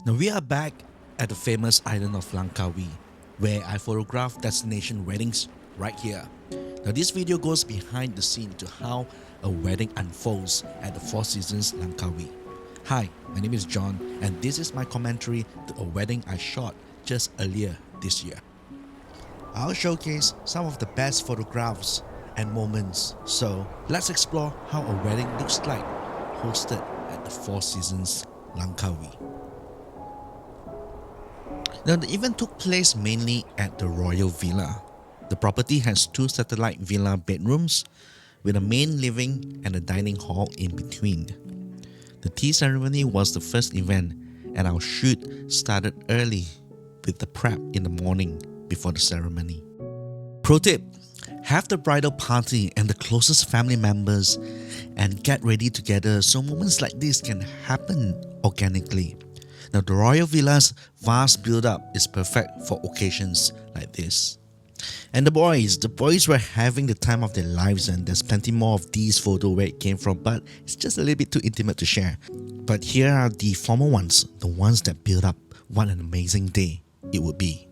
Now we are back at the famous island of Langkawi, where I photograph destination weddings right here. Now this video goes behind the scene to how a wedding unfolds at the Four Seasons Langkawi. Hi, my name is John and this is my commentary to a wedding I shot just earlier this year. I'll showcase some of the best photographs and moments, so let's explore how a wedding looks like hosted at the Four Seasons Langkawi. Now the event took place mainly at the Royal Villa. The property has two satellite villa bedrooms with a main living and a dining hall in between. The tea ceremony was the first event and our shoot started early with the prep in the morning before the ceremony. Pro tip: have the bridal party and the closest family members and get ready together so moments like this can happen organically. Now the Royal Villa's vast build-up is perfect for occasions like this. And the boys were having the time of their lives, and there's plenty more of these photos where it came from, but it's just a little bit too intimate to share. But here are the formal ones, the ones that build up what an amazing day it would be.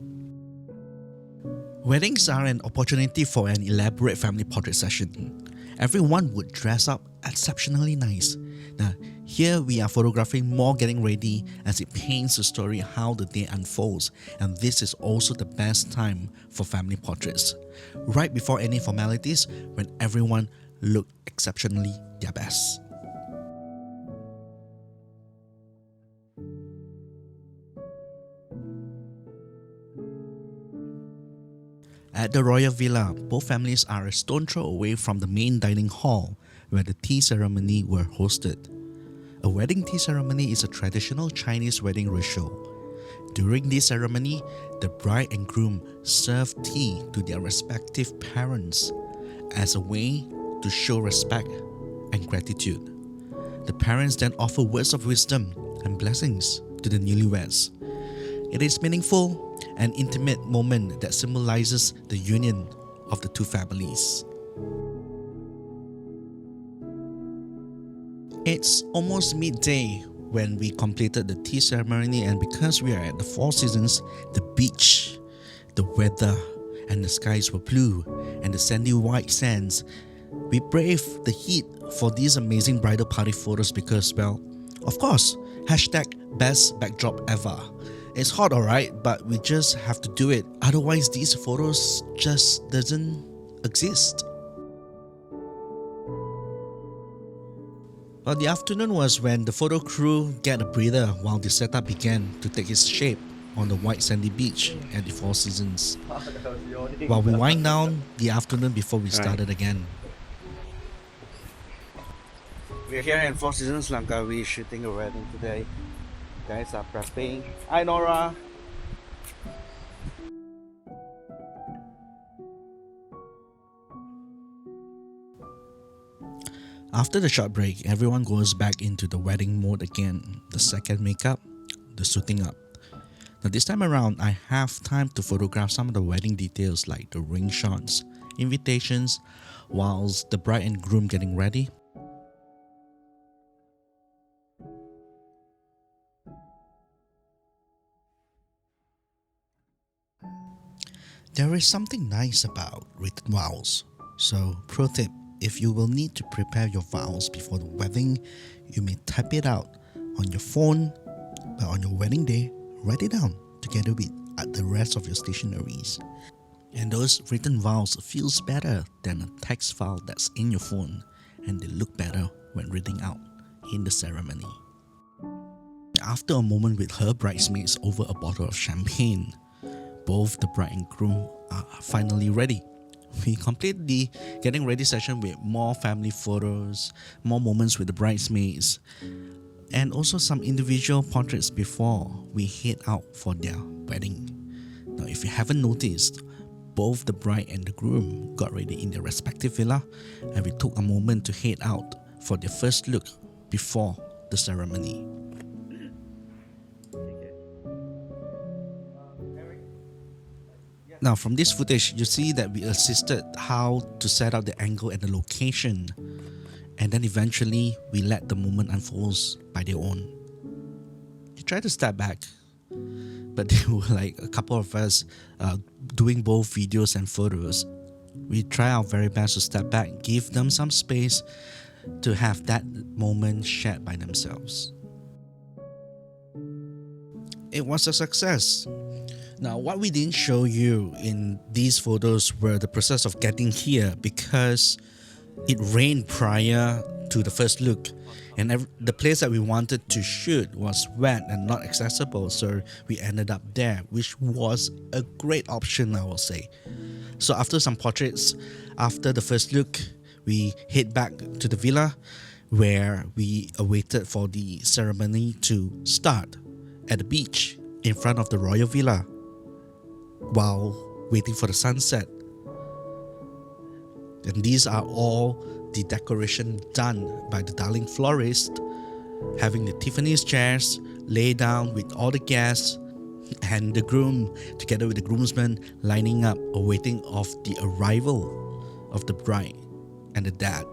Weddings are an opportunity for an elaborate family portrait session. Everyone would dress up exceptionally nice. Now, here we are photographing more getting ready as it paints the story how the day unfolds, and this is also the best time for family portraits. Right before any formalities, when everyone look exceptionally their best. At the Royal Villa, both families are a stone throw away from the main dining hall where the tea ceremony were hosted. A wedding tea ceremony is a traditional Chinese wedding ritual. During this ceremony, the bride and groom serve tea to their respective parents as a way to show respect and gratitude. The parents then offer words of wisdom and blessings to the newlyweds. It is meaningful and intimate moment that symbolizes the union of the two families. It's almost midday when we completed the tea ceremony, and because we are at the Four Seasons, the beach, the weather and the skies were blue and the sandy white sands. We braved the heat for these amazing bridal party photos because, well, of course, #best backdrop ever. It's hot, alright, but we just have to do it. Otherwise, these photos just doesn't exist. Well, the afternoon was when the photo crew get a breather while the setup began to take its shape on the white sandy beach at the Four Seasons. While we wind down the afternoon before we started again. We're here in Four Seasons Langkawi shooting a wedding today. Guys are prepping. Hi Nora! After the short break, everyone goes back into the wedding mode again. The second makeup, the suiting up. Now this time around, I have time to photograph some of the wedding details like the ring shots, invitations, whilst the bride and groom getting ready. There is something nice about written vows. So, pro tip, if you will need to prepare your vows before the wedding, you may type it out on your phone, but on your wedding day, write it down together with the rest of your stationeries. And those written vows feels better than a text file that's in your phone, and they look better when reading out in the ceremony. After a moment with her bridesmaids over a bottle of champagne, both the bride and groom are finally ready. We complete the getting ready session with more family photos, more moments with the bridesmaids, and also some individual portraits before we head out for their wedding. Now, if you haven't noticed, both the bride and the groom got ready in their respective villa, and we took a moment to head out for their first look before the ceremony. Now from this footage, you see that we assisted how to set out the angle and the location, and then eventually we let the moment unfold by their own. tried to step back, but there were like a couple of us doing both videos and photos. We try our very best to step back, give them some space to have that moment shared by themselves. It was a success. Now, what we didn't show you in these photos were the process of getting here, because it rained prior to the first look, and the place that we wanted to shoot was wet and not accessible, so we ended up there, which was a great option, I will say. So after some portraits, after the first look, we head back to the villa where we awaited for the ceremony to start at the beach in front of the royal villa while waiting for the sunset. And these are all the decoration done by the darling florist, having the Tiffany's chairs laid down with all the guests and the groom together with the groomsmen lining up awaiting of the arrival of the bride and the dad.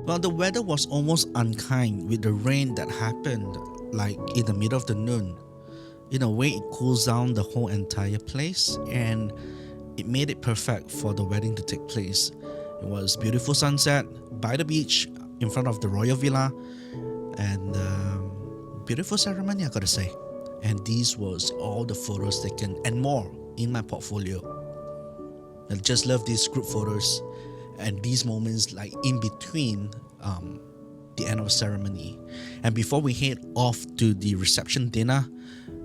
Well, the weather was almost unkind with the rain that happened like in the middle of the noon. In a way, it cools down the whole entire place, and it made it perfect for the wedding to take place. It was beautiful sunset by the beach in front of the royal villa, and beautiful ceremony, I gotta say. And these was all the photos taken and more in my portfolio. I just love these group photos and these moments like in between the end of the ceremony. And before we head off to the reception dinner,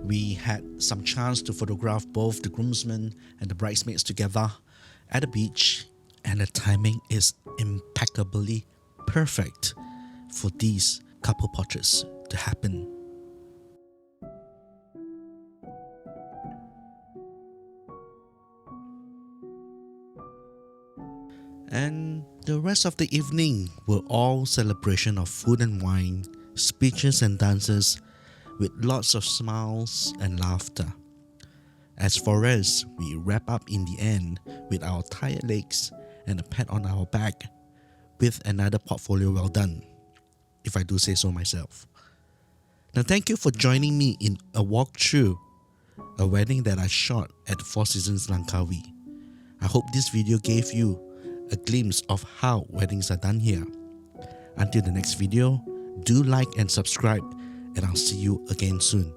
we had some chance to photograph both the groomsmen and the bridesmaids together at the beach, and the timing is impeccably perfect for these couple portraits to happen. And the rest of the evening were all celebration of food and wine, speeches and dances, with lots of smiles and laughter. As for us, we wrap up in the end with our tired legs and a pat on our back with another portfolio well done, if I do say so myself. Now, thank you for joining me in a walkthrough a wedding that I shot at Four Seasons Langkawi. I hope this video gave you a glimpse of how weddings are done here. Until the next video, do like and subscribe, and I'll see you again soon.